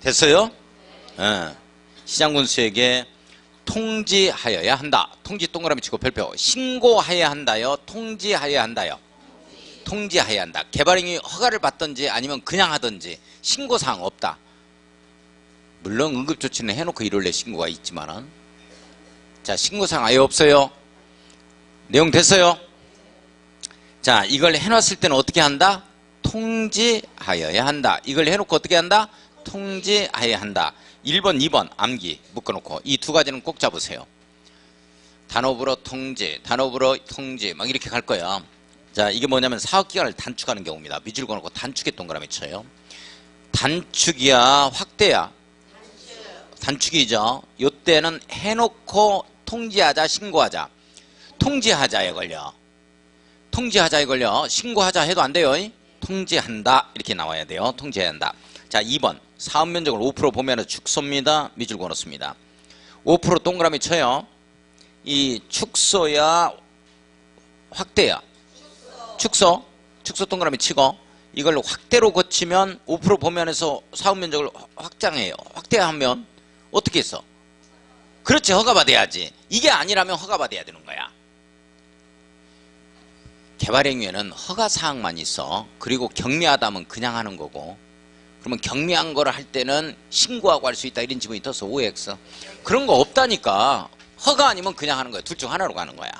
됐어요? 시장군수에게 통지하여야 한다. 통지 동그라미 치고 별표. 신고하여야 한다요. 통지하여야 한다요. 통지하여야 한다. 개발행위 허가를 받든지 아니면 그냥 하든지 신고사항 없다. 물론 응급조치는 해놓고 일요일에 신고가 있지만은, 자, 신고사항 아예 없어요. 내용 됐어요? 자, 이걸 해놨을 때는 어떻게 한다? 통지하여야 한다. 이걸 해놓고 어떻게 한다? 통지하여야 한다. 1번, 2번 암기 묶어놓고 이 두 가지는 꼭 잡으세요. 단업으로 통지, 단업으로 통지 막 이렇게 갈 거야. 자, 이게 뭐냐면 사업기간을 단축하는 경우입니다. 밑줄 그어놓고 단축에 동그라미 쳐요. 단축이야 확대야? 단축이죠. 요때는 해놓고 통지하자 신고하자. 통지하자에 걸려. 통지하자에 걸려. 신고하자 해도 안 돼요. 통지한다 이렇게 나와야 돼요. 통지해야 한다. 자, 2번 사업면적을 5% 보면 축소입니다. 밑줄 그어놓습니다. 5% 동그라미 쳐요. 이 축소야 확대야? 축소 동그라미 치고 이걸 확대로 거치면 5% 보면에서 사업면적을 확장해요. 확대하면 어떻게 했어? 그렇지, 허가받아야지. 이게 아니라면 허가받아야 되는 거야. 개발행위에는 허가사항만 있어. 그리고 경미하다면 그냥 하는 거고, 그러면 경미한 거를 할 때는 신고하고 할 수 있다 이런 지문이 떠서 OX. 그런 거 없다니까. 허가 아니면 그냥 하는 거야. 둘 중 하나로 가는 거야.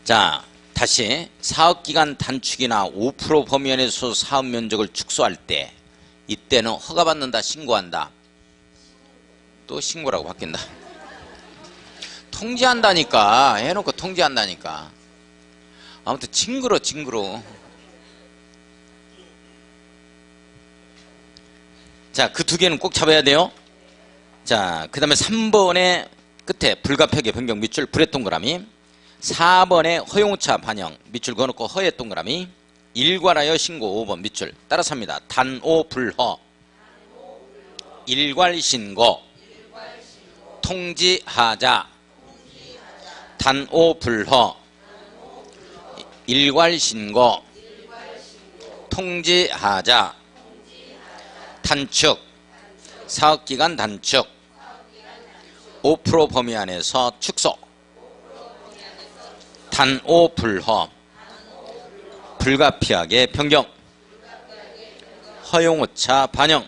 자, 다시 사업기간 단축이나 5% 범위 안에서 사업 면적을 축소할 때 이때는 허가받는다 신고한다? 또 신고라고 바뀐다. 통지한다니까. 해놓고 통지한다니까. 아무튼 징그러. 자, 그 두 개는 꼭 잡아야 돼요. 자, 그 다음에 3번의 끝에 불가피하게 변경 밑줄 불의 동그라미, 4번에 허용차 반영 밑줄 그어놓고 허의 동그라미, 일괄하여 신고 5번 밑줄 따라서 합니다. 단오 불허, 일괄신고, 통지하자, 단오 불허, 일괄신고, 통지하자, 단축, 사업기간 단축, 5% 범위 안에서 축소, 단오 불허, 불가피하게 변경, 허용오차 반영,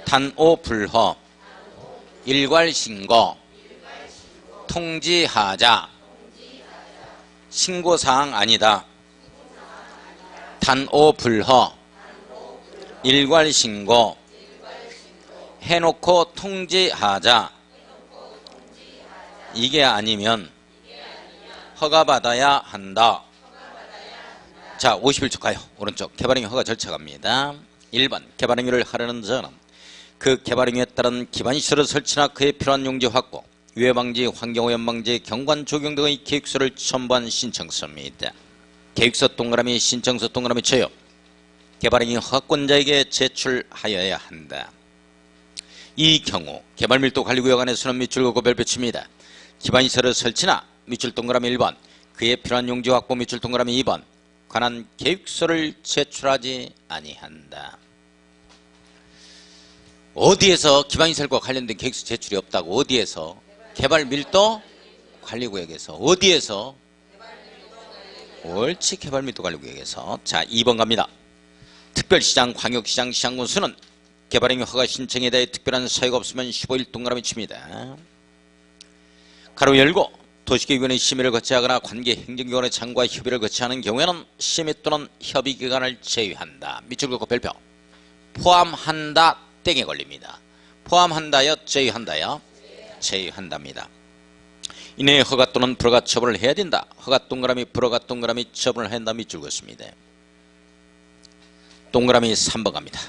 단오 불허, 일괄신고, 통지하자, 신고사항 아니다, 단오 불허, 일괄신고, 해놓고 통지하자. 이게 아니면 허가받아야 한다. 자, 51쪽 가요. 오른쪽 개발행위 허가 절차 갑니다. 1번 개발행위를 하려는 자는 그 개발행위에 따른 기반시설의 설치나 그에 필요한 용지 확보, 유해방지, 환경오염방지, 경관 조경 등의 계획서를 첨부한 신청서입니다. 계획서 동그라미, 신청서 동그라미 쳐요. 개발행위 허가권자에게 제출하여야 한다. 이 경우 개발밀도관리구역 안에서는 밑줄 그고 별표 칩니다. 기반시설의 설치나 밑줄 동그라미 1번, 그에 필요한 용지 확보 밑줄 동그라미 2번, 관한 계획서를 제출하지 아니한다. 어디에서 기반시설과 관련된 계획서 제출이 없다고? 어디에서? 개발밀도관리구역에서. 어디에서? 옳지, 개발밀도관리구역에서. 자, 2번 갑니다. 특별시장, 광역시장, 시장군수는 개발행위 허가 신청에 대해 특별한 사유가 없으면 15일 동그라미 칩니다. 가로 열고 도시계획위원회 심의를 거치하거나 관계 행정기관의 장과 협의를 거치하는 경우에는 심의 또는 협의기관을 제외한다. 밑줄 긋고 별표. 포함한다 땡에 걸립니다. 포함한다요, 제외한다요? 제외한답니다. 이내에 허가 또는 불허가 처분을 해야 된다. 허가 동그라미, 불허가 동그라미 처분을 한다. 밑줄 긋습니다. 동그라미 3번 갑니다.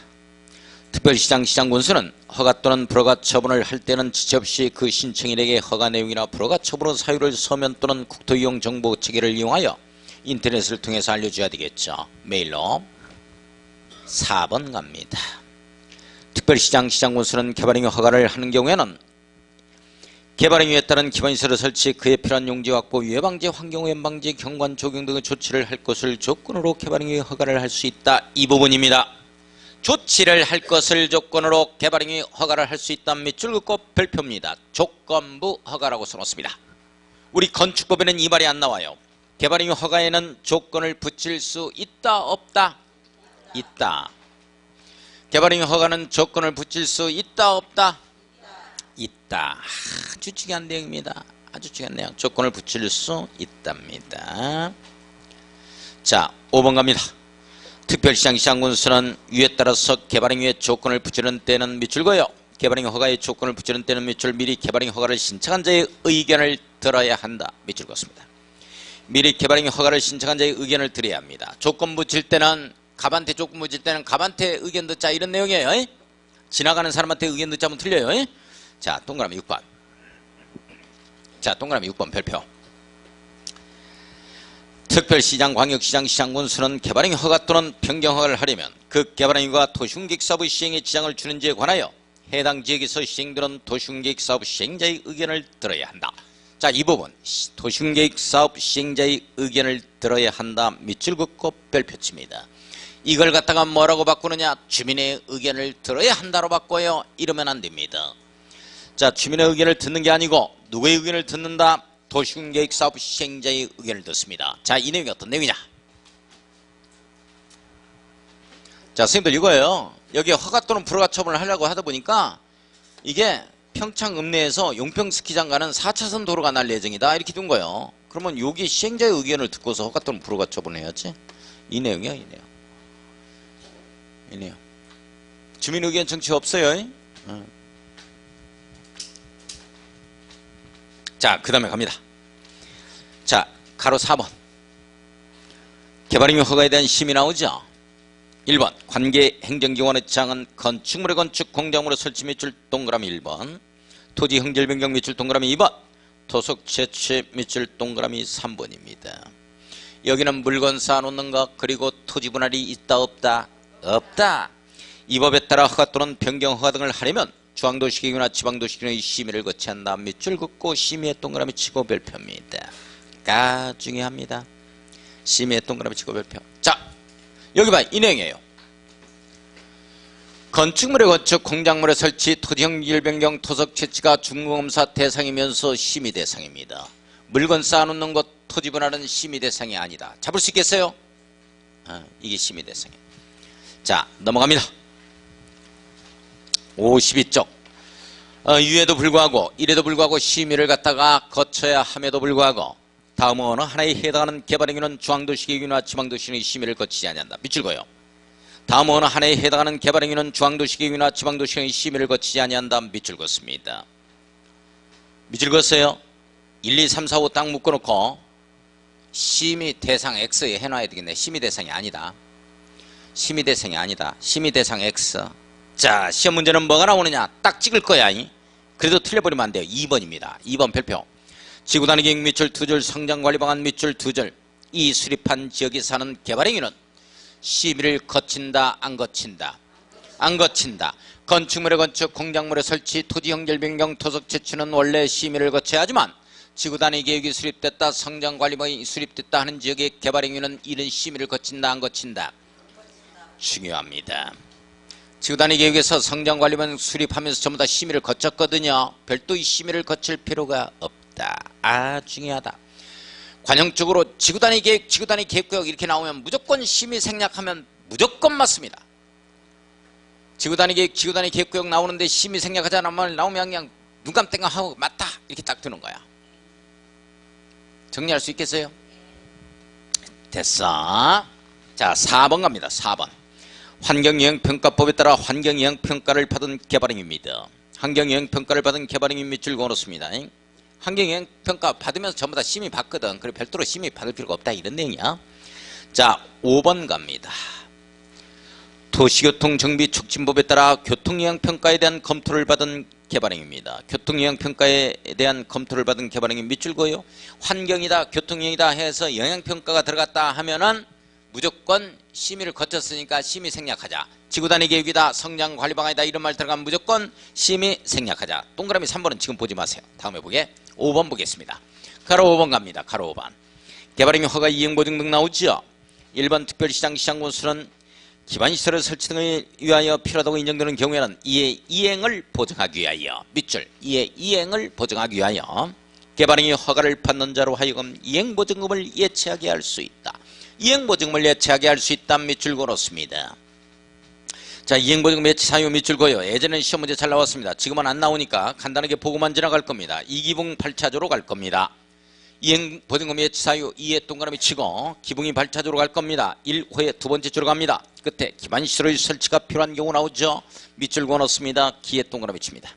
특별시장, 시장군수는 허가 또는 불허가 처분을 할 때는 지체 없이 그 신청인에게 허가 내용이나 불허가 처분의 사유를 서면 또는 국토이용 정보 체계를 이용하여 인터넷을 통해서 알려줘야 되겠죠. 메일로. 4번 갑니다. 특별시장, 시장군수는 개발행위 허가를 하는 경우에는 개발행위에 따른 기반시설의 설치, 그에 필요한 용지 확보, 유해방지, 환경오염 방지, 경관 조경 등의 조치를 할 것을 조건으로 개발행위 허가를 할 수 있다. 이 부분입니다. 조치를 할 것을 조건으로 개발행위 허가를 할 수 있다는 밑줄 긋고 별표입니다. 조건부 허가라고 써놓습니다. 우리 건축법에는 이 말이 안 나와요. 개발행위 허가에는 조건을 붙일 수 있다 없다? 있다. 개발행위 허가는 조건을 붙일 수 있다 없다? 있다. 아주 중요한 내용입니다. 아주 중요한 내용. 조건을 붙일 수 있답니다. 자, 5번 갑니다. 특별시장 시장군수는 위에 따라서 개발행위의 조건을 붙이는 때는 밑줄 그어요. 개발행위 허가의 조건을 붙이는 때는 밑줄 미리 개발행위 허가를 신청한 자의 의견을 들어야 한다. 밑줄 그었습니다. 미리 개발행위 허가를 신청한 자의 의견을 들어야 합니다. 조건 붙일 때는 갑한테 조건 붙일 때는 갑한테 의견 듣자 이런 내용이에요. 지나가는 사람한테 의견 듣자면 틀려요. 자, 동그라미 6번. 자, 동그라미 6번 별표. 특별시장, 광역시장, 시장군수는 개발행위 허가 또는 변경 허가를 하려면 그 개발행위가 도시공객 사업 시행에 지장을 주는지에 관하여 해당 지역에서 시행되는 도시공객 사업 시행자의 의견을 들어야 한다. 자, 이 부분 도시공객 사업 시행자의 의견을 들어야 한다. 밑줄 긋고 별표 칩니다. 이걸 갖다가 뭐라고 바꾸느냐? 주민의 의견을 들어야 한다로 바꿔요. 이러면 안 됩니다. 자, 주민의 의견을 듣는 게 아니고 누구의 의견을 듣는다? 도시공객 사업 시행자의 의견을 듣습니다. 자, 이 내용이 어떤 내용이냐? 자, 선생님들 이거예요. 여기 허가 또는 불허가 처분을 하려고 하다 보니까 이게 평창 읍내에서 용평 스키장 가는 4차선 도로가 날 예정이다 이렇게 둔 거예요. 그러면 여기 시행자의 의견을 듣고서 허가 또는 불허가 처분을 해야지. 이 내용이야, 이 내용. 이 내용. 주민 의견 정치 없어요. 자, 그 다음에 갑니다. 자, 가로 4번. 개발행위 허가에 대한 심의 나오죠. 1번 관계 행정기관의 지장은 건축물의 건축 공작물의 설치 밑줄 동그라미 1번, 토지 형질 변경 밑줄 동그라미 2번, 토속 채취 밑줄 동그라미 3번입니다. 여기는 물건 쌓아놓는 것 그리고 토지 분할이 있다 없다? 없다. 이 법에 따라 허가 또는 변경 허가 등을 하려면 중앙도시계획이나 지방도시계획의 심의를 거쳐야 한다. 밑줄 긋고 심의의 동그라미 치고 별표입니다. 가 중요합니다. 심의의 동그라미 치고 별표. 자, 여기 봐, 이 내용이에요. 건축물의 건축, 공작물의 설치, 토지형질 변경, 토속 채취가 중공검사 대상이면서 심의 대상입니다. 물건 쌓아놓는 것, 토지 분할은 심의 대상이 아니다. 잡을 수 있겠어요? 이게 심의 대상이에요. 자, 넘어갑니다. 52쪽. 이에도 불구하고 이래도 불구하고 심의를 갖다가 거쳐야 함에도 불구하고 다음 어느 하나에 해당하는 개발행위는 중앙도시계획이나 지방도시계획의 심의를 거치지 아니한다. 밑줄 그어요. 다음 어느 하나에 해당하는 개발행위는 중앙도시계획이나 지방도시계획의 심의를 거치지 아니한다. 밑줄 그었습니다. 밑줄 그었어요. 1, 2, 3, 4, 5 딱 묶어놓고 심의 대상 X에 해놔야 되겠네. 심의 대상이 아니다. 심의 대상이 아니다. 심의 대상 X. 자, 시험 문제는 뭐가 나오느냐? 딱 찍을 거야. 그래도 틀려버리면 안 돼요. 2번입니다. 2번 별표. 지구단위 계획 밑줄 2줄, 성장관리 방안 밑줄 2줄. 이 수립한 지역에 사는 개발행위는 심의를 거친다, 안 거친다? 안 거친다. 건축물의 건축, 공작물의 설치, 토지 형질 변경, 토속 채취는 원래 심의를 거쳐야 하지만 지구단위 계획이 수립됐다, 성장관리방이 수립됐다 하는 지역의 개발행위는 이런 심의를 거친다, 안 거친다? 중요합니다. 지구단위 계획에서 성장관리만 수립하면서 전부 다 심의를 거쳤거든요. 별도의 심의를 거칠 필요가 없다. 중요하다. 관용적으로 지구단위 계획, 지구단위 계획구역 이렇게 나오면 무조건 심의 생략하면 무조건 맞습니다. 지구단위 계획, 지구단위 계획구역 나오는데 심의 생략하지 않으면 나오면 그냥 눈감땡감 하고 맞다 이렇게 딱 드는 거야. 정리할 수 있겠어요? 됐어. 자, 4번 갑니다. 4번. 환경영향평가법에 따라 환경영향평가를 받은 개발행위입니다. 환경영향평가를 받은 개발행위 밑줄 그어놓습니다. 환경영향평가 받으면서 전부 다 심의 받거든. 그래 별도로 심의 받을 필요가 없다 이런 내용이야. 자, 5번 갑니다. 도시교통정비촉진법에 따라 교통영향평가에 대한 검토를 받은 개발행위입니다. 교통영향평가에 대한 검토를 받은 개발행위 밑줄 그어요. 환경이다, 교통영이다 해서 영향평가가 들어갔다 하면은 무조건 심의를 거쳤으니까 심의 생략하자. 지구단위 계획이다, 성장관리방안이다 이런 말 들어가면 무조건 심의 생략하자. 동그라미 3번은 지금 보지 마세요. 다음에 보게. 5번 보겠습니다. 가로 5번 갑니다. 가로 5번. 개발행위 허가 이행보증 등 나오죠. 1번 특별시장 시장군수는 기반시설을 설치 등을 위하여 필요하다고 인정되는 경우에는 이의 이행을 보증하기 위하여 밑줄 이의 이행을 보증하기 위하여 개발행위 허가를 받는 자로 하여금 이행보증금을 예치하게 할 수 있다. 이행보증금을 예치하게 할 수 있다. 밑줄 그렇습니다. 자, 이행보증금 예치 사유 밑줄 고요. 예전에는 시험 문제 잘 나왔습니다. 지금은 안 나오니까 간단하게 보고만 지나갈 겁니다. 이기붕 8차조로 갈 겁니다. 이행보증금 예치 사유 2에 동그라미 치고 기붕이 8차조로 갈 겁니다. 1호에 두 번째 줄로 갑니다. 끝에 기반시설의 설치가 필요한 경우 나오죠. 밑줄 그어 넣습니다. 기에 동그라미 칩니다.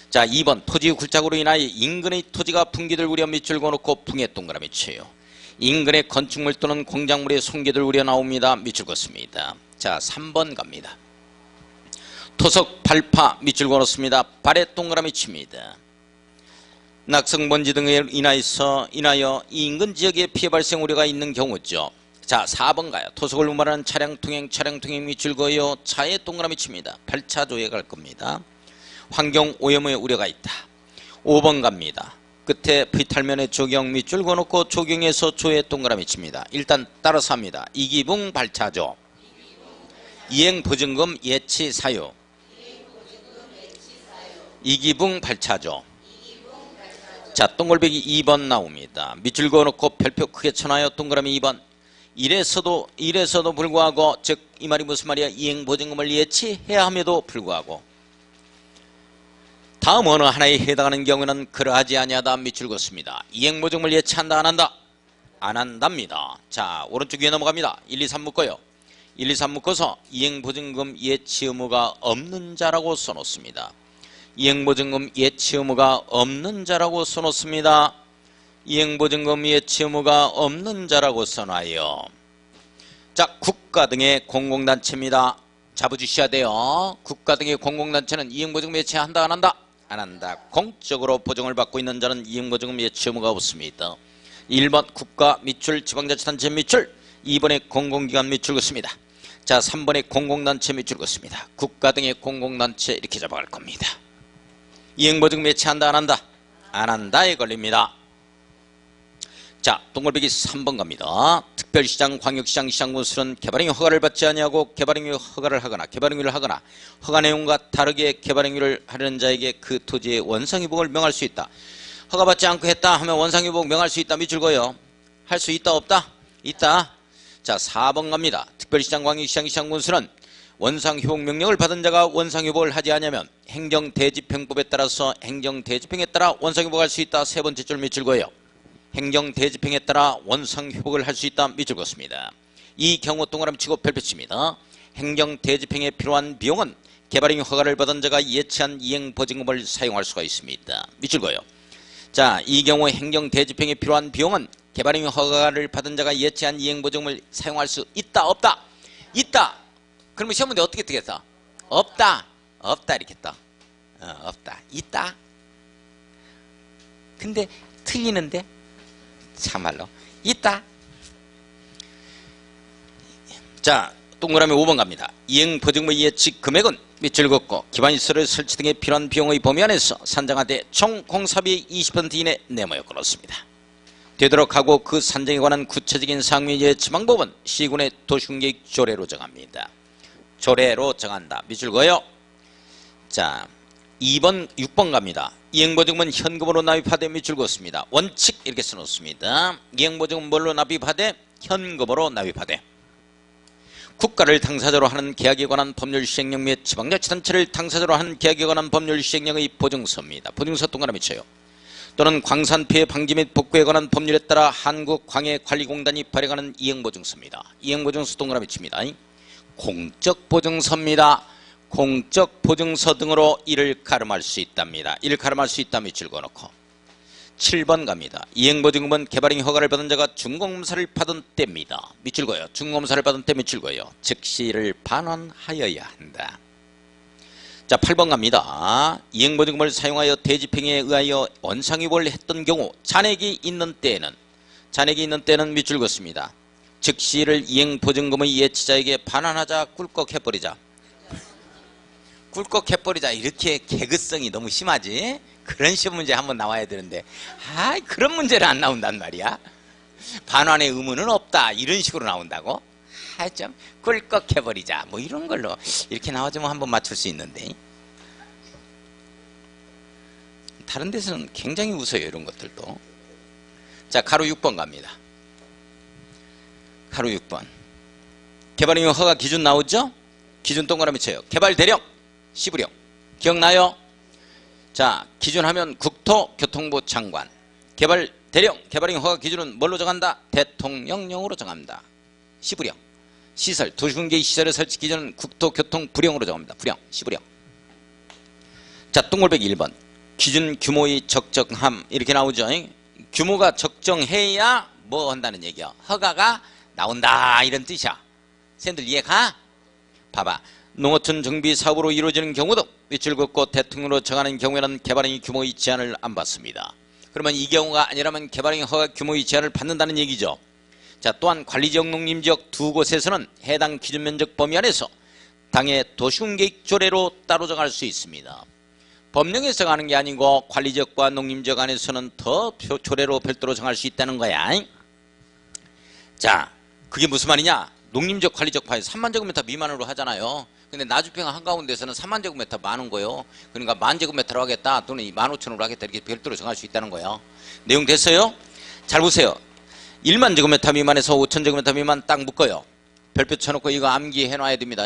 자, 2번 토지 굴착으로 인하여 인근의 토지가 붕괴될 우려 밑줄 그어 놓고 붕에 동그라미 쳐요. 인근의 건축물 또는 공작물의 손괴될 우려 나옵니다. 밑줄 긋습니다. 자, 3번 갑니다. 토석 발파 밑줄 그어 놓습니다. 발에 동그라미 칩니다. 낙성먼지 등에 인하여 인근 지역에 피해 발생 우려가 있는 경우죠. 자, 4번 가요. 토속을 운반하는 차량 통행 밑줄 그어요. 차에 동그라미 칩니다. 8차조에 갈 겁니다. 환경 오염의 우려가 있다. 5번 갑니다. 끝에 비탈면의 조경 밑줄 그어놓고 조경에서 조에 동그라미 칩니다. 일단 따라서 합니다. 이기붕 8차조 이행보증금 예치 사유 이기붕 8차조. 자, 동글배기 2번 나옵니다. 밑줄 그어놓고 별표 크게 쳐놔요. 동그라미 2번. 이래서도 불구하고 즉 이 말이 무슨 말이야? 이행보증금을 예치해야 함에도 불구하고 다음 어느 하나에 해당하는 경우에는 그러하지 아니하다. 밑줄 긋습니다. 이행보증금을 예치한다 안 한다? 안 한답니다. 자, 오른쪽 위에 넘어갑니다. 1, 2, 3 묶어요. 1, 2, 3 묶어서 이행보증금 예치 의무가 없는 자라고 써놓습니다. 이행보증금 예치 의무가 없는 자라고 써놓습니다. 이행보증금 예치 의무가 없는 자라고 써놔요. 자, 국가 등의 공공단체입니다. 잡아주셔야 돼요. 국가 등의 공공단체는 이행보증금 예치한다 안 한다? 안 한다. 공적으로 보증을 받고 있는 자는 이행보증금 예치 의무가 없습니다. 1번 국가 밑줄 지방자치단체 밑줄 2번의 공공기관 밑줄 긋습니다. 자, 3번의 공공단체 밑줄 긋습니다. 국가 등의 공공단체 이렇게 잡아갈 겁니다. 이행보증금 예치한다 안 한다? 안 한다에 걸립니다. 자, 동글배기 3번 갑니다. 특별시장, 광역시장, 시장군수는 개발행위 허가를 받지 아니하고 개발행위 허가를 하거나 개발행위를 하거나 허가 내용과 다르게 개발행위를 하려는 자에게 그 토지의 원상회복을 명할 수 있다. 허가받지 않고 했다 하면 원상회복 명할 수 있다. 밑줄 그어요. 할 수 있다 없다? 있다. 자, 4번 갑니다. 특별시장, 광역시장, 시장군수는 원상회복 명령을 받은 자가 원상회복을 하지 않으면 행정대집행법에 따라서 행정대집행에 따라 원상회복할 수 있다. 세 번째 줄 밑줄 그어요. 행정대집행에 따라 원상회복을 할 수 있다. 밑줄 긋습니다. 이 경우 동그라미 치고 별표 칩니다. 행정대집행에 필요한 비용은 개발행위 허가를 받은 자가 예치한 이행보증금을 사용할 수가 있습니다. 밑줄 그어요. 자, 이 경우 행정대집행에 필요한 비용은 개발행위 허가를 받은 자가 예치한 이행보증금을 사용할 수 있다 없다? 있다. 그러면 시험 문제 어떻게 뜨겠어? 없다. 없다 이렇게 떠. 없다. 있다. 근데 틀리는데? 참말로 있다. 자, 동그라미 5번 갑니다. 이행보증금의 예치 금액은 밑줄 긋고 기반시설의 설치 등에 필요한 비용의 범위 안에서 산정하되 총 공사비의 20% 이내 내모여 그렇습니다. 되도록 하고 그 산정에 관한 구체적인 상위 예치 방법은 시군의 도시계획 조례로 정합니다. 조례로 정한다. 밑줄 그어요. 자, 2번 6번 갑니다. 이행보증금은 현금으로 납입하되 밑줄 그었습니다. 원칙 이렇게 써놓습니다. 이행보증금 뭘로 납입하되? 현금으로 납입하되. 국가를 당사자로 하는 계약에 관한 법률 시행령 및 지방자치단체를 당사자로 하는 계약에 관한 법률 시행령의 보증서입니다. 보증서 동그라미 쳐요. 또는 광산피해 방지 및 복구에 관한 법률에 따라 한국광해관리공단이 발행하는 이행보증서입니다. 이행보증서 동그라미 칩니다. 공적보증서입니다. 공적보증서 등으로 이를 가름할 수 있답니다. 이를 가름할 수 있다. 밑줄 그어놓고 7번 갑니다. 이행보증금은 개발행위 허가를 받은 자가 준공검사를 받은 때입니다. 밑줄 그어요. 준공검사를 받은 때 밑줄 그어요. 즉시를 반환하여야 한다. 자, 8번 갑니다. 이행보증금을 사용하여 대집행에 의하여 원상회복을 했던 경우 잔액이 있는 때에는 밑줄 그었습니다. 즉시를 이행보증금의 예치자에게 반환하자. 꿀꺽해버리자. 꿀꺽해버리자. 이렇게 개그성이 너무 심하지? 그런 시험 문제 한번 나와야 되는데 그런 문제는 안 나온단 말이야. 반환의 의무는 없다. 이런 식으로 나온다고? 좀 꿀꺽해버리자 뭐 이런 걸로 이렇게 나와주면 한번 맞출 수 있는데 다른 데서는 굉장히 웃어요 이런 것들도. 자 가로 6번 갑니다. 가로 6번 개발행위 허가 기준 나오죠? 기준 동그라미 쳐요. 개발대령 시부령 기억나요? 자 기준하면 국토교통부 장관. 개발대령 개발행위 허가 기준은 뭘로 정한다? 대통령령으로 정합니다. 시부령 시설 도시군계 시설의 설치 기준은 국토교통부령으로 정합니다. 부령 시부령. 자 동글배기 1번 기준 규모의 적정함 이렇게 나오죠. 규모가 적정해야 뭐 한다는 얘기야? 허가가 나온다 이런 뜻이야. 샌들 이해가? 봐봐. 농어촌 정비 사업으로 이루어지는 경우도 밑줄 긋고 대통령으로 정하는 경우에는 개발행위 규모의 제한을 안 받습니다. 그러면 이 경우가 아니라면 개발행위 허가 규모의 제한을 받는다는 얘기죠. 자 또한 관리지역 농림지역 두 곳에서는 해당 기준 면적 범위 안에서 당의 도시군계획 조례로 따로 정할 수 있습니다. 법령에서 정하는 게 아니고 관리지역과 농림지역 안에서는 더 조례로 별도로 정할 수 있다는 거야. 자 그게 무슨 말이냐? 농림지역 관리지역 파에 3만 제곱미터 미만으로 하잖아요. 근데 나주평 한가운데서는 3만 제곱미터 많은 거예요. 그러니까 1만 제곱미터로 하겠다 또는 15,000으로 하겠다 이렇게 별도로 정할 수 있다는 거예요. 내용 됐어요? 잘 보세요. 1만 제곱미터 미만에서 5천 제곱미터 미만 딱 묶어요. 별표 쳐놓고 이거 암기해놔야 됩니다.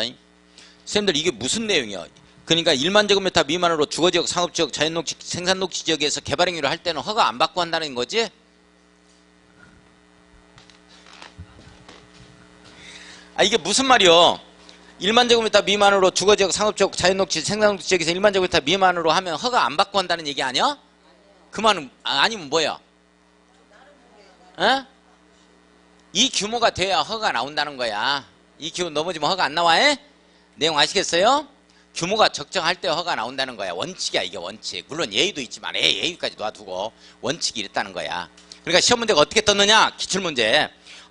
선생님들 이게 무슨 내용이야? 그러니까 1만 제곱미터 미만으로 주거지역, 상업지역, 자연녹지, 생산녹지 지역에서 개발행위를 할 때는 허가 안 받고 한다는 거지? 아 이게 무슨 말이요? 1만 제곱미터 미만으로 주거지역, 상업지역, 자연녹지, 생산녹지 지역에서 1만 제곱미터 미만으로 하면 허가 안 받고 한다는 얘기 아니야? 그 말은 아니면 뭐야? 어? 이 규모가 돼야 허가가 나온다는 거야. 이 규모 넘어지면 허가 안 나와? 내용 아시겠어요? 규모가 적정할 때 허가 나온다는 거야. 원칙이야 이게 원칙. 물론 예의도 있지만 예의까지 놔두고 원칙이 이랬다는 거야. 그러니까 시험 문제가 어떻게 떴느냐? 기출문제.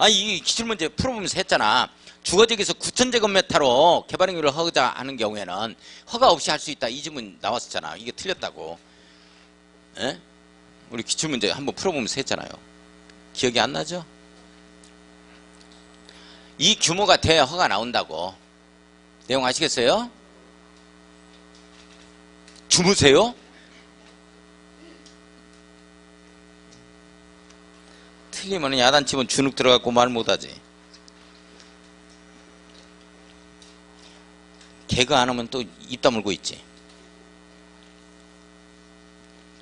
이 기출문제 풀어보면서 했잖아. 주거지역에서 9,000제곱미터로 개발행위를 허가하는 경우에는 허가 없이 할 수 있다. 이 질문 나왔었잖아. 이게 틀렸다고. 에? 우리 기출문제 한번 풀어보면서 했잖아요. 기억이 안 나죠? 이 규모가 돼야 허가 나온다고. 내용 아시겠어요? 주무세요? 틀리면 야단치면 주눅 들어갖고 말 못하지. 개그 안 하면 또 입 다물고 있지.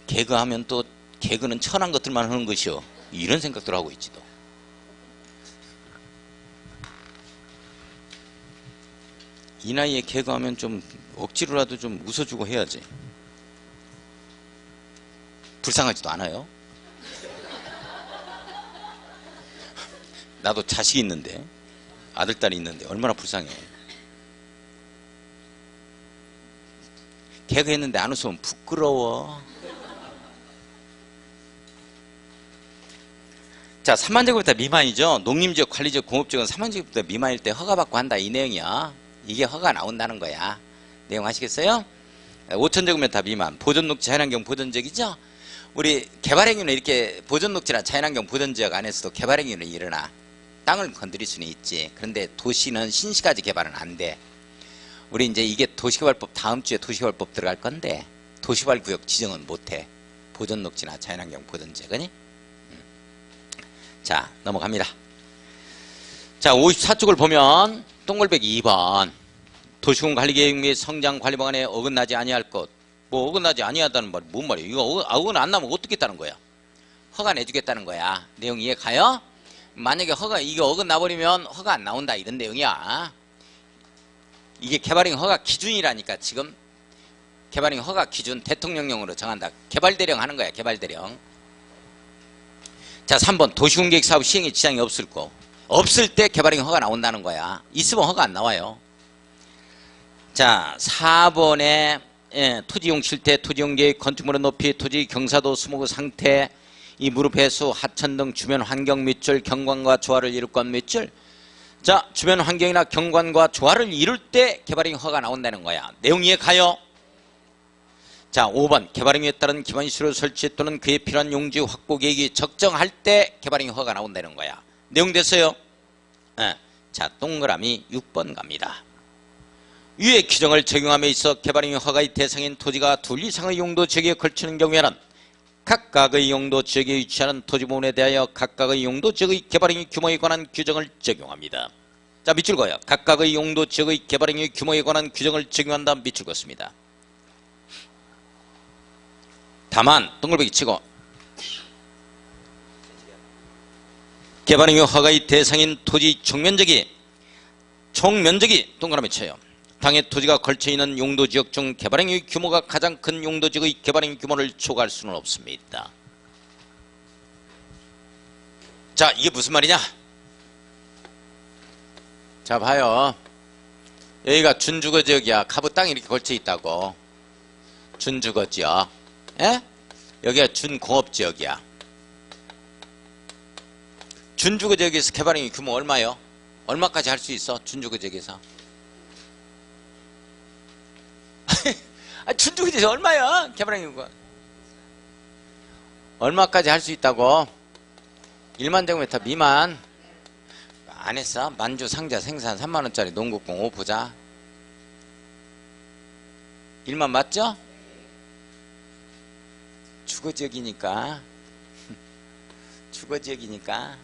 개그 하면 또 개그는 천한 것들만 하는 것이요. 이런 생각들 하고 있지 또. 이 나이에 개그 하면 좀 억지로라도 좀 웃어주고 해야지. 불쌍하지도 않아요. 나도 자식이 있는데 아들 딸이 있는데 얼마나 불쌍해. 개그 했는데 안 웃으면 부끄러워. 자 3만 제곱미터 미만이죠. 농림지역, 관리지역, 공업지역은 3만 제곱미터 미만일 때 허가받고 한다 이 내용이야. 이게 허가 나온다는 거야. 내용 아시겠어요? 5천 제곱미터 미만 보존녹지 자연환경 보존지역이죠. 우리 개발행위는 이렇게 보존녹지나 자연환경 보존지역 안에서도 개발행위는 일어나. 땅을 건드릴 수는 있지. 그런데 도시는 신시가지 개발은 안 돼. 우리 이제 이게 도시개발법 다음 주에 도시개발법 들어갈 건데 도시개발구역 지정은 못해. 보존녹지나 자연환경 보존지역은. 자 넘어갑니다. 자 54쪽을 보면 동글배기 2번 도시군 관리계획 및 성장관리 방안에 어긋나지 아니할 것. 뭐 어긋나지 아니하다는 말이 뭔 말이에요? 이거 어긋나 안 나면 어떻게 했다는 거야? 허가 내주겠다는 거야. 내용 이해 가요? 만약에 이게 어긋나 버리면 허가 안 나온다 이런 내용이야. 이게 개발행위 허가 기준이라니까. 지금 개발행위 허가 기준 대통령령으로 정한다. 개발대령 하는 거야. 개발대령. 자 3번 도시군계획 사업 시행에 지장이 없을 거. 없을 때 개발행위 허가 나온다는 거야. 있으면 허가 안 나와요. 자 4번에 토지용 실태, 토지용 계획, 건축물의 높이, 토지 경사도, 수목의 상태, 이 무릎 해수, 하천 등 주변 환경 밑줄, 경관과 조화를 이룰 것 밑줄. 자 주변 환경이나 경관과 조화를 이룰 때 개발행위 허가가 나온다는 거야. 내용 이해 가요? 자 5번 개발행위에 따른 기반시설 설치 또는 그에 필요한 용지 확보 계획이 적정할 때 개발행위 허가가 나온다는 거야. 내용 됐어요? 자, 동그라미 6번 갑니다. 위의 규정을 적용함에 있어 개발행위 허가의 대상인 토지가 둘 이상의 용도 지역에 걸치는 경우에는 각각의 용도 지역에 위치하는 토지 부분에 대하여 각각의 용도 지역의 개발행위 규모에 관한 규정을 적용합니다. 자, 밑줄 그어요. 각각의 용도 지역의 개발행위 규모에 관한 규정을 적용한다. 밑줄 그었습니다. 다만 동글배기 치고 개발행위 허가의 대상인 토지 총면적이 동그라미 쳐요. 당해 토지가 걸쳐있는 용도지역 중 개발행위 규모가 가장 큰 용도지역의 개발행위 규모를 초과할 수는 없습니다. 자, 이게 무슨 말이냐? 자, 봐요. 여기가 준주거지역이야. 가부 땅이 이렇게 걸쳐있다고. 준주거지역. 예? 여기가 준공업지역이야. 준주거지역에서 개발행위 규모 얼마요? 얼마까지 할 수 있어? 준주거지역에서. 준주거지역에서 얼마야? 개발행위가. 얼마까지 할 수 있다고? 1만 제곱미터 미만. 안 했어? 만주 상자 생산 3만원짜리 농국공 오부자. 1만 맞죠? 주거지역이니까. 주거지역이니까.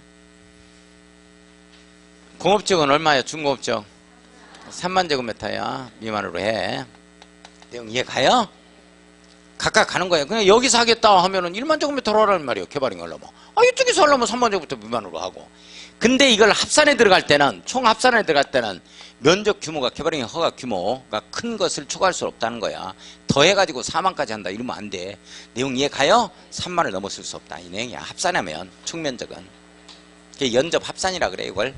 공업지역은 얼마야? 중공업지역 3만 제곱미터야. 미만으로 해. 내용 이해 가요? 각각 가는 거야. 그냥 여기서 하겠다 하면은 1만 제곱미터로 하라는 말이에요. 개발행 하려면. 이쪽에서 하려면 3만 제곱미터 미만으로 하고. 근데 이걸 합산에 들어갈 때는, 총 합산에 들어갈 때는 면적 규모가 개발행 허가 규모가 큰 것을 초과할 수 없다는 거야. 더해가지고 4만까지 한다 이러면 안 돼. 내용 이해 가요? 3만을 넘어설 수 없다. 이 내용이야. 합산하면 총 면적은. 그게 연접 합산이라 그래 이걸.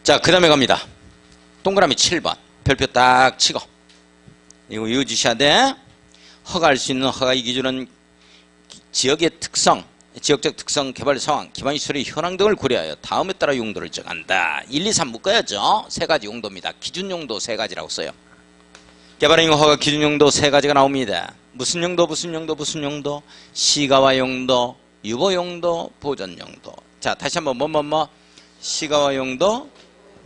자, 그 다음에 갑니다. 동그라미 7번. 별표 딱 치고. 이거 이어주셔야 돼. 허가할 수 있는 허가의 기준은 지역의 특성, 지역적 특성, 개발 상황, 기반 시설의 현황 등을 고려하여 다음에 따라 용도를 정한다. 1, 2, 3 묶어야죠. 세 가지 용도입니다. 기준 용도 세 가지라고 써요. 개발행위 허가 기준 용도 세 가지가 나옵니다. 무슨 용도, 무슨 용도, 무슨 용도? 시가와 용도, 유보 용도, 보전 용도. 자, 다시 한번 뭐 시가와 용도,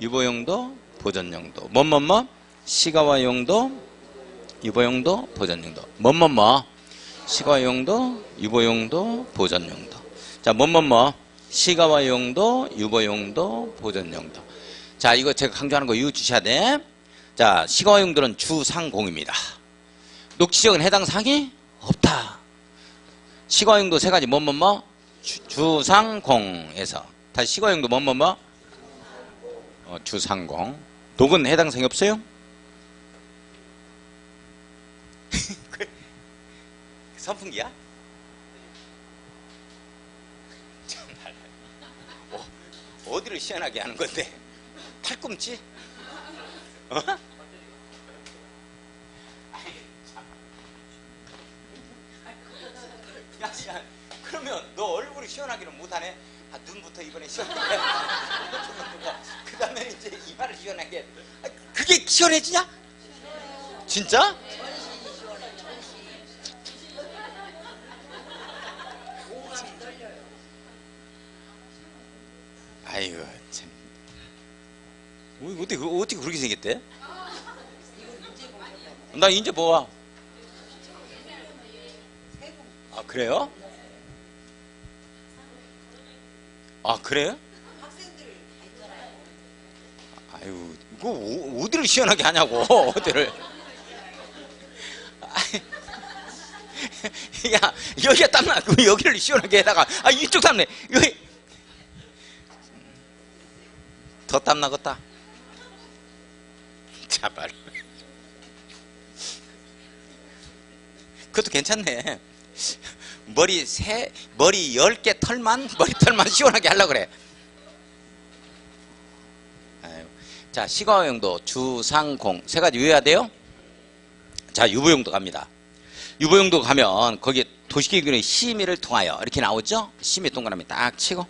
유보 용도, 보전 용도. 시가와 용도, 유보 용도, 보전 용도. 시가와 용도, 유보 용도, 보전 용도. 자, 시가와 용도, 유보 용도, 보전 용도. 자, 이거 제가 강조하는 거 이거 주셔야 돼. 자, 시가와 용도는 주상공입니다. 녹지지역은 해당 사항이 없다. 시가와 용도 세 가지 주상공에서. 다시 시가와 용도 주상공. 녹은 해당 사항이 없어요? 선풍기야? 어디를 시원하게 하는 건데? 팔꿈치? 야, 그러면 너 얼굴이 시원하기는 못하네? 눈부터 이번에 시원하게 그 다음에 이제 이마를 시원하게. 그게 시원해지냐? 진짜? 아이고 참. 어떻게 그렇게 생겼대? 나 이제 뭐야? 아, 그래요? 아, 그래요? 아유, 이거 어디를 시원하게 하냐고. 어디를. 야, 여기가 땀나. 그럼 여기를 시원하게 해다가, 이쪽 땀내. 여기. 더 땀나겠다. 자발. 그것도 괜찮네. 머리 10개 머리털만 시원하게 하려고 그래. 아유. 자, 시가와 용도, 주상공 세 가지 외워야 돼요. 자, 유보용도 갑니다. 유보용도 가면 거기에 도시계획의 심의를 통하여 이렇게 나오죠. 심의 동그라미 딱 치고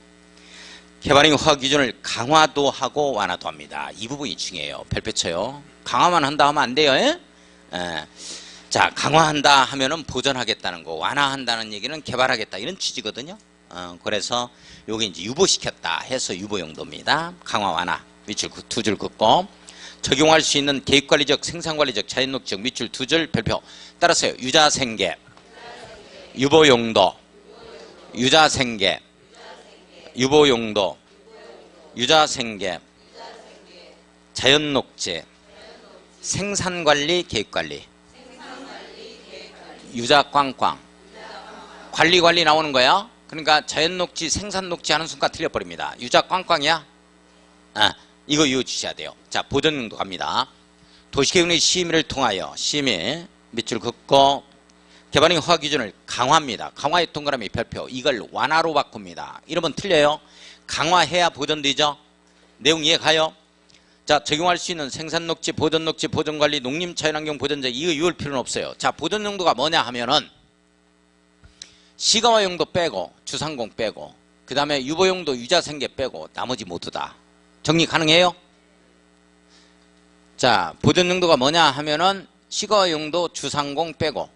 개발행위 허가 기준을 강화도 하고 완화도 합니다. 이 부분이 중요해요. 별표 쳐요. 강화만 한다 하면 안 돼요. 예? 자, 강화한다 하면은 보전하겠다는 거, 완화한다는 얘기는 개발하겠다 이런 취지거든요. 그래서 여기 이제 유보시켰다 해서 유보용도입니다. 강화 완화 밑줄 두 줄 긋고 적용할 수 있는 계획관리적, 생산관리적, 자연녹지적 밑줄 두 줄 별표. 따라서요. 유자생계, 유보용도, 유자생계, 유보용도, 유자생계, 자연녹지, 생산관리, 계획관리, 유자꽝꽝, 관리 나오는 거야. 그러니까 자연녹지, 생산녹지 하는 순간 틀려버립니다. 유자꽝꽝이야. 이거 이어주셔야 돼요. 자, 보전용도 갑니다. 도시계획의 심의를 통하여 심의 밑줄 긋고 개발행 허가 기준을 강화합니다. 강화의 동그라미 별표. 이걸 완화로 바꿉니다. 이러면 틀려요. 강화해야 보전되죠. 내용 이해 가요? 자, 적용할 수 있는 생산녹지, 보전녹지, 보전관리, 농림자연환경 보전자 이거 이을 필요는 없어요. 자, 보전용도가 뭐냐 하면은 시가화용도 빼고 주상공 빼고 그 다음에 유보용도 유자생계 빼고 나머지 모두 다 정리 가능해요? 자, 보전용도가 뭐냐 하면은 시가화용도 주상공 빼고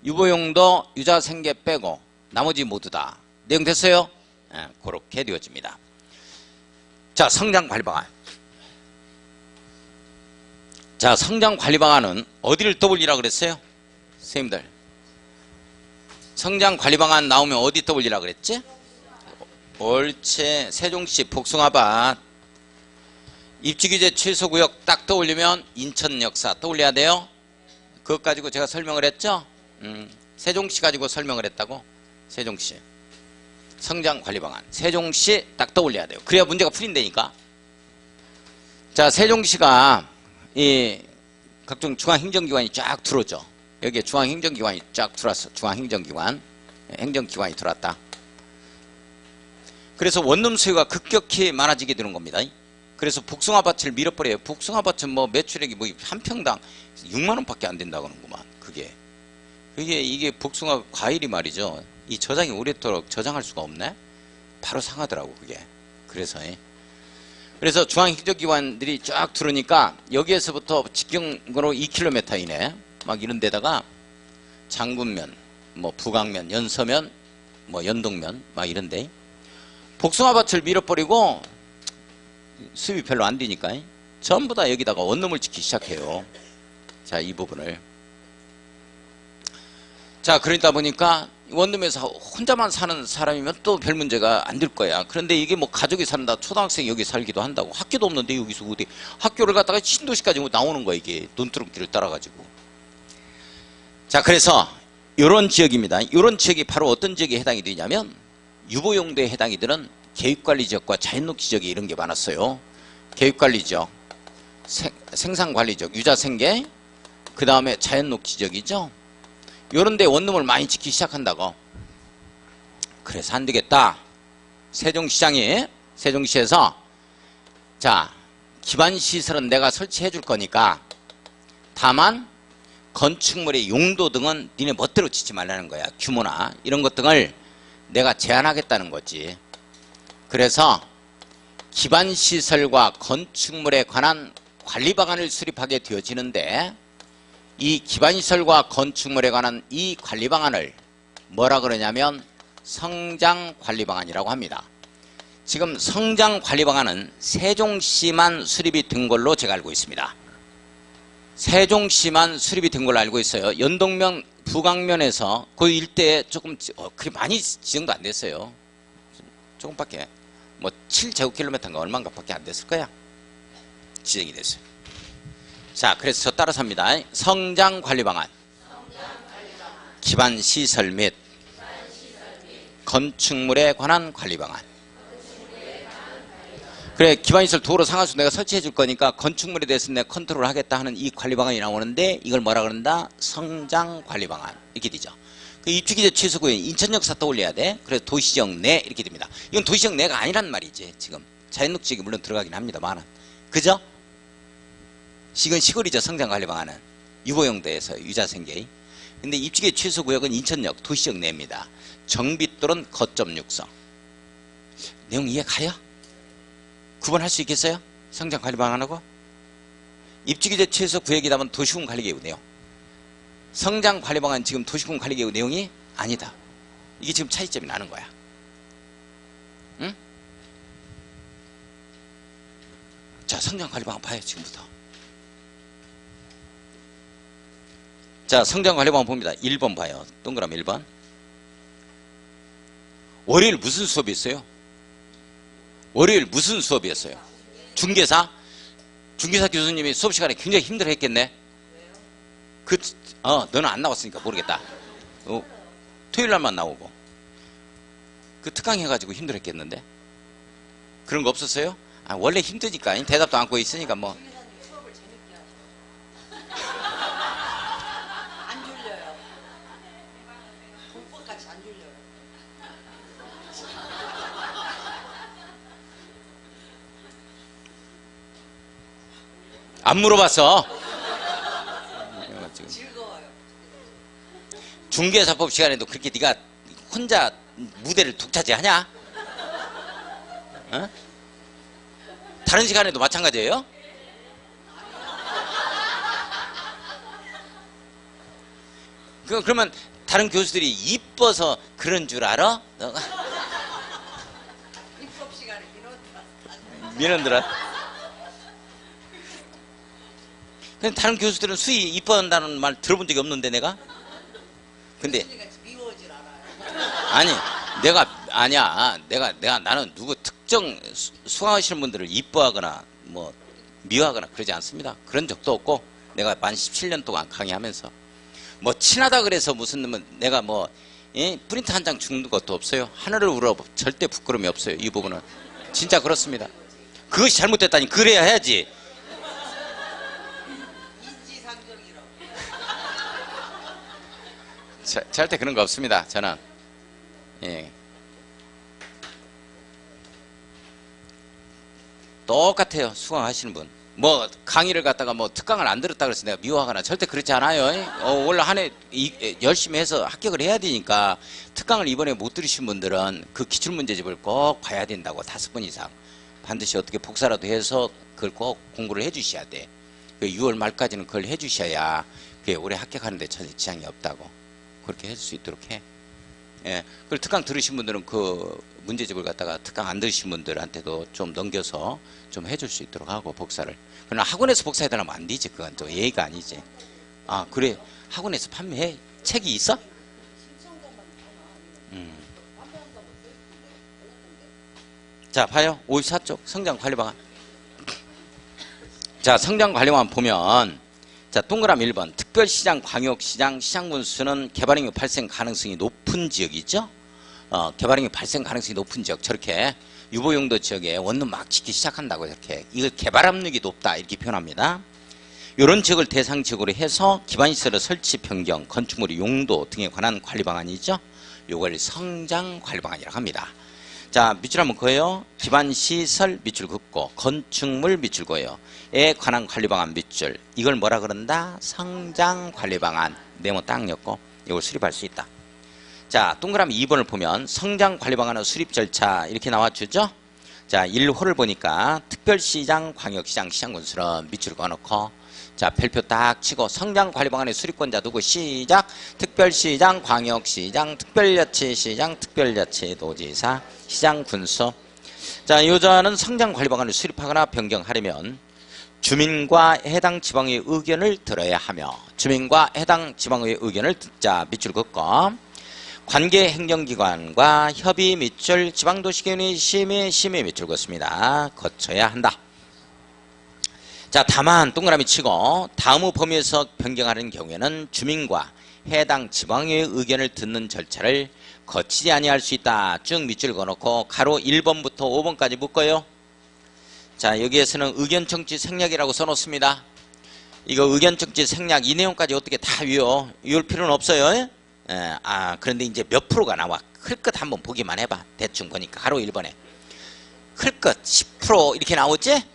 유보용도 유자생계 빼고 나머지 모두 다 내용 됐어요? 그렇게 되어집니다. 자, 성장관리방안. 자, 성장관리방안은 어디를 떠올리라 그랬어요? 선생님들 성장관리방안 나오면 어디 떠올리라 그랬지? 옳지. 세종시 복숭아밭 입지규제 최소구역 딱 떠올리면 인천 역사 떠올려야 돼요. 그것 가지고 제가 설명을 했죠? 세종시 가지고 설명을 했다고. 세종시 성장관리방안 세종시 딱 떠올려야 돼요. 그래야 문제가 풀린다니까. 자, 세종시가 이 각종 중앙행정기관이 쫙 들어오죠. 여기에 중앙행정기관이 쫙 들어왔어. 중앙행정기관 행정기관이 들어왔다. 그래서 원룸 소유가 급격히 많아지게 되는 겁니다. 그래서 복숭아밭을 밀어버려요. 복숭아밭은 뭐 매출액이 뭐 한 평당 6만원 밖에 안 된다고 하는구만. 이게 복숭아 과일이 말이죠. 이 저장이 오래도록 저장할 수가 없네. 바로 상하더라고 그게. 그래서 중앙행정기관들이 쫙 들어오니까 여기에서부터 직경으로 2km 이내 막 이런 데다가 장군면, 뭐 부강면, 연서면, 뭐 연동면 막 이런데 복숭아밭을 밀어버리고 수입이 별로 안 되니까 전부 다 여기다가 원룸을 짓기 시작해요. 자, 이 부분을. 자, 그러다 보니까 원룸에서 혼자만 사는 사람이면 또 별 문제가 안 될 거야. 그런데 이게 뭐 가족이 산다. 초등학생이 여기 살기도 한다고. 학교도 없는데 여기서 어디 학교를 갔다가 신도시까지 나오는 거야. 이게 논두렁길을 따라가지고. 자, 그래서 이런 지역입니다. 이런 지역이 바로 어떤 지역에 해당이 되냐면 유보용도에 해당이 되는 계획관리지역과 자연녹지지역이 이런 게 많았어요. 계획관리지역, 생산관리지역, 유자생계, 그 다음에 자연녹지지역이죠. 요런 데 원룸을 많이 짓기 시작한다고. 그래서 안 되겠다. 세종시에서 자, 기반시설은 내가 설치해 줄 거니까 다만 건축물의 용도 등은 니네 멋대로 짓지 말라는 거야. 규모나 이런 것 등을 내가 제한하겠다는 거지. 그래서 기반시설과 건축물에 관한 관리방안을 수립하게 되어지는데 이 기반시설과 건축물에 관한 이 관리방안을 뭐라 그러냐면 성장관리방안이라고 합니다. 지금 성장관리방안은 세종시만 수립이 된 걸로 제가 알고 있습니다. 세종시만 수립이 된 걸로 알고 있어요. 연동면, 부강면에서 그 일대에 조금 그리 많이 지정도 안 됐어요. 조금밖에 뭐 7제곱킬로미터인가 얼마인가 밖에 안 됐을 거야. 지정이 됐어요. 자, 그래서 저 따라서 합니다. 성장관리방안, 기반시설 및 건축물에 관한 관리방안. 그래, 기반시설 도로 상하수 내가 설치해 줄 거니까 건축물에 대해서 내가 컨트롤 하겠다 하는 이 관리방안이 나오는데 이걸 뭐라 그런다? 성장관리방안. 이렇게 되죠. 그 입주기재 취소구역 인천역사 떠올려야 돼. 그래서 도시지역 내 이렇게 됩니다. 이건 도시지역 내가 아니란 말이지. 지금 자연녹지역이 물론 들어가긴 합니다만, 그죠? 이건 시골이죠. 성장관리방안은 유보용도에서 유자생계. 근데 입주기재 취소구역은 인천역 도시지역 내입니다. 정빗돌은 거점 육성. 내용 이해 가요? 구분할 수 있겠어요? 성장관리방안하고 입주기재 취소구역이라면 도시군관리계획 내용. 성장관리방안 지금 도시군관리계획 내용이 아니다. 이게 지금 차이점이 나는 거야. 응? 자, 성장관리방안 봐요, 지금부터. 자, 성장관리방안 봅니다. 1번 봐요. 동그라미 1번. 월요일 무슨 수업이 있어요? 월요일 무슨 수업이었어요? 중개사? 중개사 교수님이 수업 시간에 굉장히 힘들어 했겠네? 너는 안 나왔으니까 모르겠다. 토요일 날만 나오고. 그 특강 해가지고 힘들어 했겠는데? 그런 거 없었어요? 아, 원래 힘드니까. 대답도 않고 있으니까 뭐. 안 졸려요. 공법같이 안 졸려요. 안 물어봤어. 즐거워요. 중개사법 시간에도 그렇게 네가 혼자 무대를 독차지하냐? 어? 다른 시간에도 마찬가지예요? 그러면 다른 교수들이 이뻐서 그런 줄 알아? 입법 시간에 민원들아. 근데 다른 교수들은 수희 이뻐한다는 말 들어본 적이 없는데 내가? 근데 미워질 않아요. 아니 나는 누구 특정 수강하시는 분들을 이뻐하거나 뭐 미워하거나 그러지 않습니다. 그런 적도 없고 내가 만 17년 동안 강의하면서 뭐 친하다 그래서 무슨 내가 뭐 프린트 한 장 주는 것도 없어요. 하늘을 우러 절대 부끄러움이 없어요. 이 부분은 진짜 그렇습니다. 그것이 잘못됐다니 그래야 해야지. 인지상정이라고. 절대 그런 거 없습니다. 저는 예. 똑같아요. 수강하시는 분. 뭐 강의를 갖다가 뭐 특강을 안 들었다 그래서 내가 미워하거나 절대 그렇지 않아요. 원래 한 해 열심히 해서 합격을 해야 되니까 특강을 이번에 못 들으신 분들은 그 기출문제집을 꼭 봐야 된다고 5번 이상. 반드시 어떻게 복사라도 해서 그걸 꼭 공부를 해 주셔야 돼. 6월 말까지는 그걸 해 주셔야 그게 올해 합격하는데 전혀 지장이 없다고. 그렇게 해줄 수 있도록 해. 예. 그걸 특강 들으신 분들은 그 문제집을 갖다가 특강 안 들으신 분들한테도 좀 넘겨서 좀 해줄 수 있도록 하고 복사를. 그러나 학원에서 복사해달라면 안 되지. 그건 또 예의가 아니지. 아, 그래. 학원에서 판매해? 책이 있어? 자, 봐요. 54쪽 성장관리방안. 자, 성장관리방안 보면 자, 동그라미 1번 특별시장, 광역시장, 시장군수는 개발행위 발생 가능성이 높은 지역이죠. 개발행위 발생 가능성이 높은 지역, 저렇게 유보용도 지역에 원룸 막 짓기 시작한다고 이렇게 이걸 개발 압력이 높다 이렇게 표현합니다. 이런 지역을 대상 지역으로 해서 기반시설의 설치 변경, 건축물의 용도 등에 관한 관리 방안이죠. 이걸 성장 관리 방안이라고 합니다. 자, 밑줄 한번 그어요. 기반시설 밑줄 긋고 건축물 밑줄 그어요.에 관한 관리 방안 밑줄. 이걸 뭐라 그런다? 성장 관리 방안. 네모 딱 엮고 이걸 수립할 수 있다. 자, 동그라미 2번을 보면 성장 관리 방안의 수립 절차 이렇게 나와주죠. 자, 1호를 보니까 특별시장, 광역시장, 시장군수는 밑줄 그어놓고 자, 별표 딱 치고 성장 관리 방안의 수립권자 누구? 시작. 특별시장, 광역시장, 특별자치시장, 특별자치도지사, 시장군수. 자, 요자는 성장 관리 방안을 수립하거나 변경하려면 주민과 해당 지방의 의견을 들어야 하며 주민과 해당 지방의 의견을 듣자 밑줄 긋고 관계 행정기관과 협의 밑줄 지방도시개발위 심의 밑줄 긋습니다. 거쳐야 한다. 자, 다만 동그라미 치고 다음의 범위에서 변경하는 경우에는 주민과 해당 지방의 의견을 듣는 절차를 거치지 아니할 수 있다. 쭉 밑줄 그어놓고 가로 1번부터 5번까지 묶어요. 자, 여기에서는 의견청취 생략이라고 써놓습니다. 이거 의견청취 생략 이 내용까지 어떻게 다 외울 필요는 없어요. 그런데 이제 몇 프로가 나와. 클것 한번 보기만 해봐. 대충 보니까 가로 1번에 클것 10% 이렇게 나오지?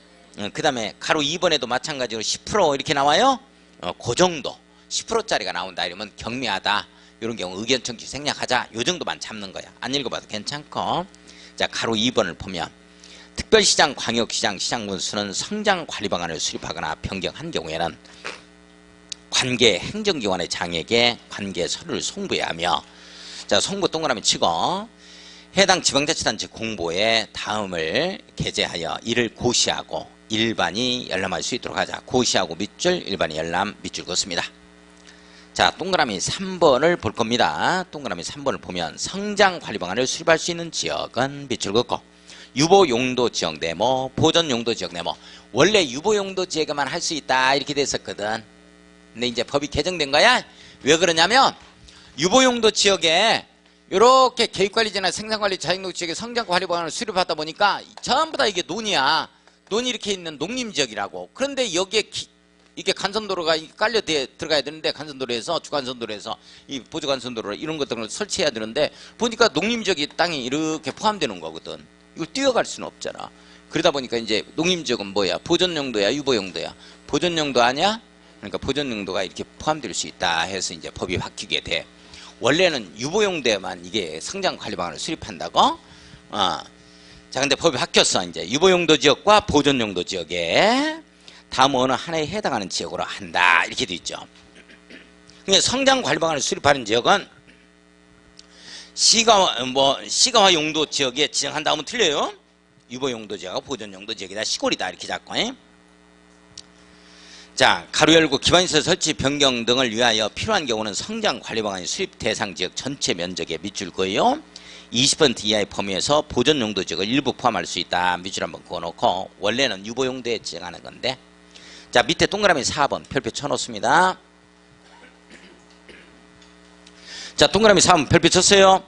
그 다음에 가로 2번에도 마찬가지로 10% 이렇게 나와요. 그 정도 10%짜리가 나온다 이러면 경미하다. 이런 경우 의견 청취 생략하자. 요 정도만 잡는 거야. 안 읽어봐도 괜찮고. 자, 가로 2번을 보면 특별시장, 광역시장, 시장군수는 성장 관리 방안을 수립하거나 변경한 경우에는 관계 행정기관의 장에게 관계 서류를 송부해야 하며 자, 송부 동그라미 치고 해당 지방자치단체 공보에 다음을 게재하여 이를 고시하고 일반이 열람할 수 있도록 하자. 고시하고 밑줄, 일반이 열람, 밑줄 긋습니다. 자, 동그라미 3번을 볼 겁니다. 동그라미 3번을 보면 성장관리 방안을 수립할 수 있는 지역은 밑줄 긋고 유보용도 지역 네모, 보존용도 지역 네모. 원래 유보용도 지역에만 할 수 있다 이렇게 됐었거든. 근데 이제 법이 개정된 거야. 왜 그러냐면 유보용도 지역에 이렇게 계획관리지나 생산관리 자영농 지역에 성장관리 방안을 수립하다 보니까 전부 다 이게 논이야. 논이 이렇게 있는 농림지역이라고. 그런데 여기에 이게 간선도로가 깔려 들어가야 되는데 간선도로에서 주간선도로에서 이 보조간선도로 이런 것들을 설치해야 되는데 보니까 농림지역이 땅이 이렇게 포함되는 거거든. 이걸 뛰어갈 수는 없잖아. 그러다 보니까 이제 농림지역은 뭐야? 보존용도야, 유보용도야? 보존용도 아니야? 그러니까 보존용도가 이렇게 포함될 수 있다 해서 이제 법이 바뀌게 돼. 원래는 유보용도에만 이게 성장관리 방안을 수립한다고? 자, 근데 법이 바뀌었어. 이제 유보용도 지역과 보존용도 지역에 다음 어느 하나에 해당하는 지역으로 한다 이렇게 돼 있죠. 그러니까 성장관리 방안을 수립하는 지역은 시가화 용도 지역에 지정한다 하면 틀려요. 유보용도 지역하고 보존용도 지역이다, 시골이다 이렇게 잡고. 자, 가로 열고 기반시설 설치 변경 등을 위하여 필요한 경우는 성장관리 방안이 수립 대상 지역 전체 면적에 밑줄 그어요. 20% 이하의 범위에서 보존용도 지역을 일부 포함할 수 있다. 밑줄 한번 그어놓고 원래는 유보용도에 지정하는 건데. 자, 밑에 동그라미 4번 별표 쳐놓습니다. 자, 동그라미 4번 별표 쳤어요.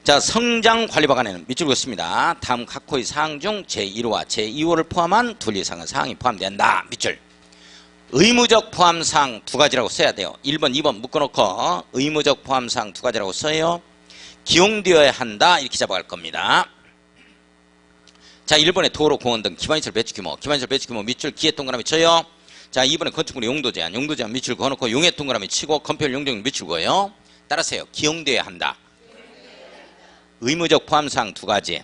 자, 성장관리 방안에는 밑줄 그었습니다. 다음 각 호의 사항 중 제1호와 제2호를 포함한 둘 이상의 사항이 포함된다. 밑줄. 의무적 포함사항 두 가지라고 써야 돼요. 1번, 2번 묶어놓고 의무적 포함사항 두 가지라고 써요. 기용되어야 한다 이렇게 잡아갈 겁니다. 자, 1번에 도로, 공원 등 기반시설 배치 규모, 기반시설 배치 규모 밑줄 기에 동그라미 쳐요. 자, 2번에 건축물의 용도 제한, 용도 제한 밑줄 그어놓고 용해 동그라미 치고 건폐율 용적 밑줄 그어요. 따라서요. 기용되어야 한다. 의무적 포함사항 두 가지.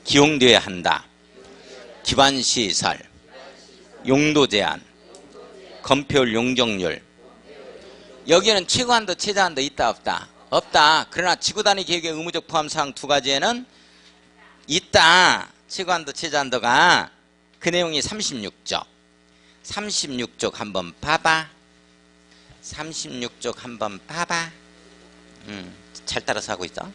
기용되어야 한다. 기반시설, 용도 제한, 건폐율 용적률. 여기에는 최고한도 최저한도 있다 없다? 없다. 그러나 지구단위 계획의 의무적 포함사항 두 가지에는 있다. 최고한도 최저한도가. 그 내용이 36쪽. 36쪽 한번 봐봐. 36쪽 한번 봐봐. 잘 따라서 하고 있어.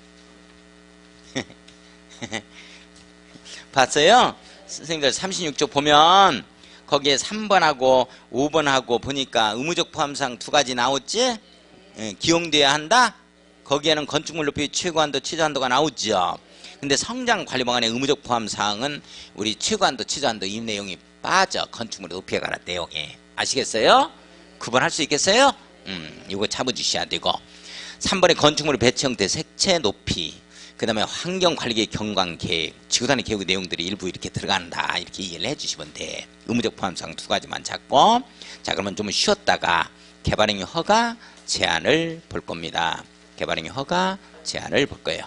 봤어요? 선생님들 36쪽 보면 거기에 3번하고 5번하고 보니까 의무적 포함사항 두 가지 나왔지? 기용돼야 한다? 거기에는 건축물 높이 최고한도 최저한도가 나오죠. 근데 성장관리 방안의 의무적 포함사항은 우리 최고한도 최저한도 이 내용이 빠져. 건축물 높이에 관한 내용이. 아시겠어요? 구분할 수 있겠어요? 이거 잡아주셔야 되고. 3번에 건축물 배치 형태, 색채 높이, 그 다음에 환경관리계획, 경관계획, 지구단위 계획의 내용들이 일부 이렇게 들어간다 이렇게 이해를 해주시면 돼. 의무적 포함사항 두 가지만 잡고. 자, 그러면 좀 쉬었다가 개발행위 허가 제한을 볼 겁니다. 개발행위 허가 제한을 볼 거예요.